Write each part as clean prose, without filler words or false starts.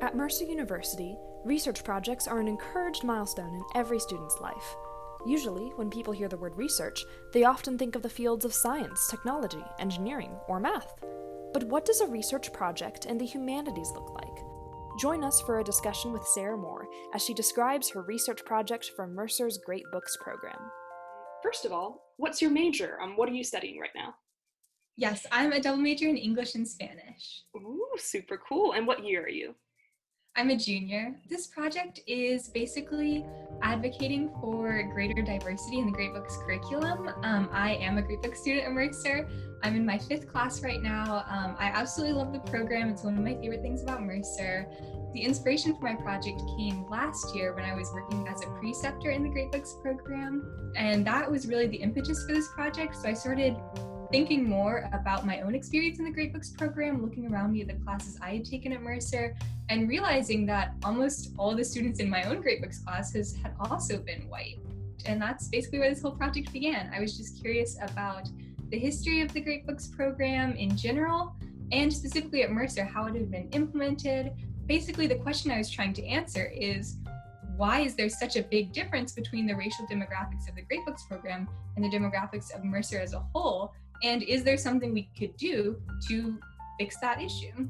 At Mercer University, research projects are an encouraged milestone in every student's life. Usually, when people hear the word research, they often think of the fields of science, technology, engineering, or math. But what does a research project in the humanities look like? Join us for a discussion with Sarah Moore as she describes her research project for Mercer's Great Books program. First of all, what's your major? What are you studying right now? Yes, I'm a double major in English and Spanish. Ooh, super cool. And what year are you? I'm a junior. This project is basically advocating for greater diversity in the Great Books curriculum. I am a Great Books student at Mercer. I'm in my 5th class right now. I absolutely love the program. It's one of my favorite things about Mercer. The inspiration for my project came last year when I was working as a preceptor in the Great Books program. And that was really the impetus for this project. So I started thinking more about my own experience in the Great Books program, looking around me at the classes I had taken at Mercer, and realizing that almost all the students in my own Great Books classes had also been white. And that's basically where this whole project began. I was just curious about the history of the Great Books program in general, and specifically at Mercer, how it had been implemented. Basically, the question I was trying to answer is, why is there such a big difference between the racial demographics of the Great Books program and the demographics of Mercer as a whole? And is there something we could do to fix that issue?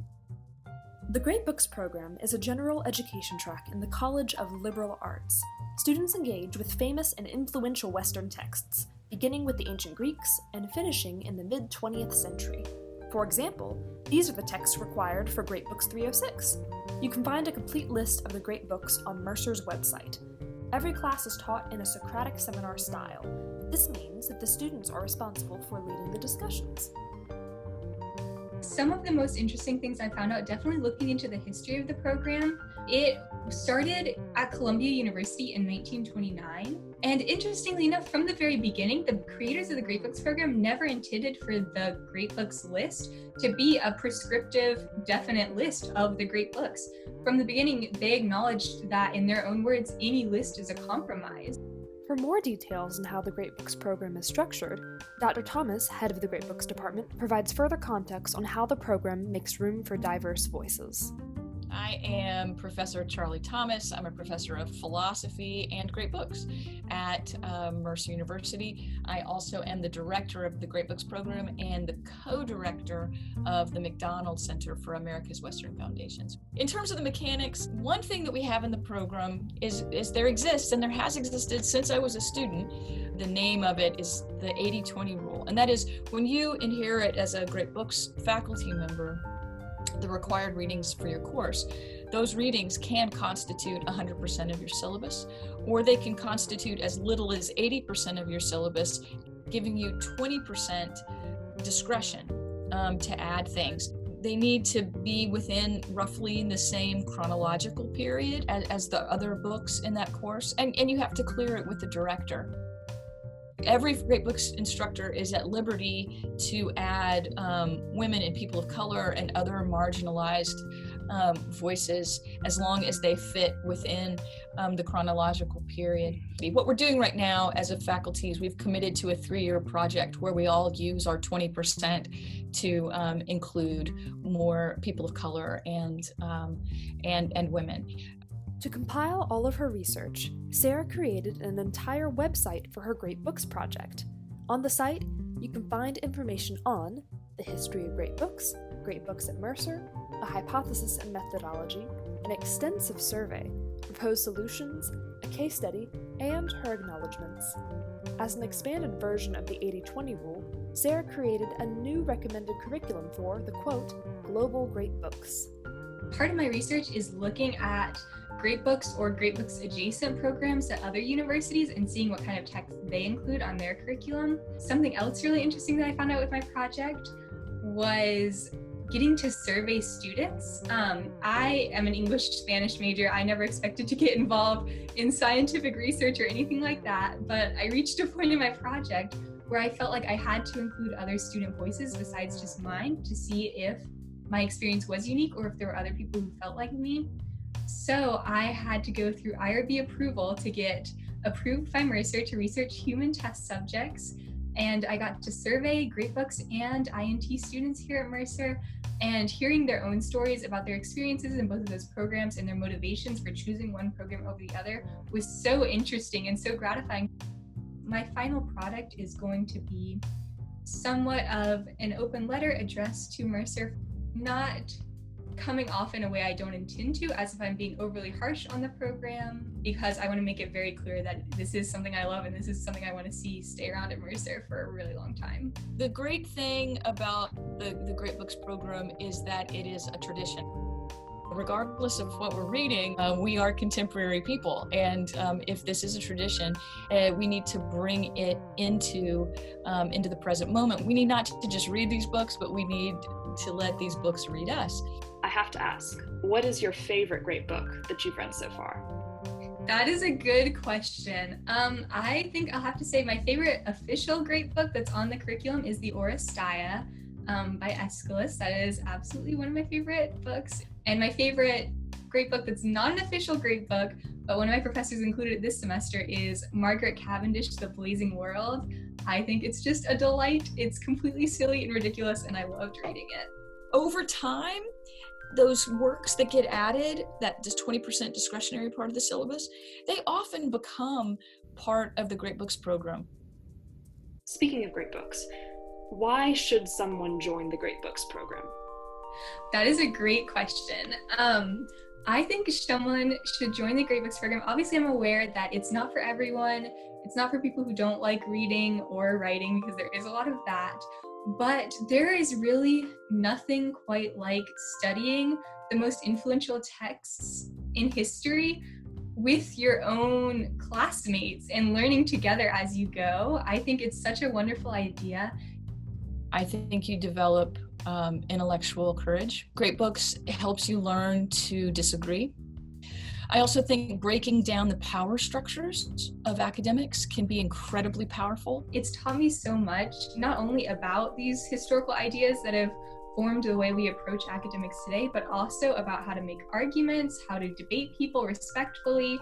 The Great Books program is a general education track in the College of Liberal Arts. Students engage with famous and influential Western texts, beginning with the ancient Greeks and finishing in the mid-20th century. For example, these are the texts required for Great Books 306. You can find a complete list of the Great Books on Mercer's website. Every class is taught in a Socratic seminar style. This means that the students are responsible for leading the discussions. Some of the most interesting things I found out, definitely looking into the history of the program, it started at Columbia University in 1929. And interestingly enough, from the very beginning, the creators of the Great Books program never intended for the Great Books list to be a prescriptive, definite list of the Great Books. From the beginning, they acknowledged that, in their own words, any list is a compromise. For more details on how the Great Books program is structured, Dr. Thomas, head of the Great Books department, provides further context on how the program makes room for diverse voices. I am Professor Charlie Thomas. I'm a professor of philosophy and Great Books at Mercer University. I also am the director of the Great Books program and the co-director of the McDonald Center for America's Western Foundations. In terms of the mechanics, one thing that we have in the program is there exists, and there has existed since I was a student. The name of it is the 80-20 rule, and that is when you inherit as a Great Books faculty member the required readings for your course, those readings can constitute 100% of your syllabus, or they can constitute as little as 80% of your syllabus, giving you 20% discretion to add things. They need to be within roughly the same chronological period as the other books in that course, and you have to clear it with the director. Every Great Books instructor is at liberty to add women and people of color and other marginalized voices as long as they fit within the chronological period. What we're doing right now as a faculty is we've committed to a 3-year project where we all use our 20% to include more people of color and women. To compile all of her research, Sarah created an entire website for her Great Books project. On the site, you can find information on the history of Great Books at Mercer, a hypothesis and methodology, an extensive survey, proposed solutions, a case study, and her acknowledgments. As an expanded version of the 80-20 rule, Sarah created a new recommended curriculum for the, quote, global Great Books. Part of my research is looking at Great Books or Great Books adjacent programs at other universities and seeing what kind of texts they include on their curriculum. Something else really interesting that I found out with my project was getting to survey students. I am an English-Spanish major. I never expected to get involved in scientific research or anything like that, but I reached a point in my project where I felt like I had to include other student voices besides just mine to see if my experience was unique or if there were other people who felt like me. So I had to go through IRB approval to get approved by Mercer to research human test subjects and I got to survey Great Books and INT students here at Mercer, and hearing their own stories about their experiences in both of those programs and their motivations for choosing one program over the other was so interesting and so gratifying. My final product is going to be somewhat of an open letter addressed to Mercer, not coming off in a way I don't intend to, as if I'm being overly harsh on the program, because I want to make it very clear that this is something I love and this is something I want to see stay around at Mercer for a really long time. The great thing about the Great Books program is that it is a tradition. Regardless of what we're reading, we are contemporary people, and if this is a tradition, we need to bring it into the present moment. We need not to just read these books, but we need to let these books read us. I have to ask, what is your favorite great book that you've read so far? That is a good question. I think I'll have to say my favorite official great book that's on the curriculum is the Oresteia by Aeschylus. That is absolutely one of my favorite books. And my favorite great book that's not an official great book, but one of my professors included it this semester, is Margaret Cavendish, The Blazing World. I think it's just a delight. It's completely silly and ridiculous, and I loved reading it. Over time, those works that get added, that just 20% discretionary part of the syllabus, they often become part of the Great Books program. Speaking of great books, why should someone join the Great Books program? That is a great question. I think someone should join the Great Books program. Obviously, I'm aware that it's not for everyone. It's not for people who don't like reading or writing, because there is a lot of that. But there is really nothing quite like studying the most influential texts in history with your own classmates and learning together as you go. I think it's such a wonderful idea. I think you develop intellectual courage. Great Books helps you learn to disagree. I also think breaking down the power structures of academics can be incredibly powerful. It's taught me so much, not only about these historical ideas that have formed the way we approach academics today, but also about how to make arguments, how to debate people respectfully,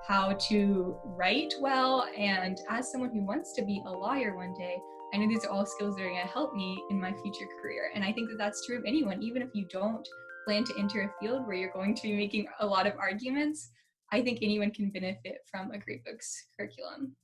how to write well. And as someone who wants to be a lawyer one day, I know these are all skills that are going to help me in my future career. And I think that that's true of anyone, even if you don't plan to enter a field where you're going to be making a lot of arguments. I think anyone can benefit from a Great Books curriculum.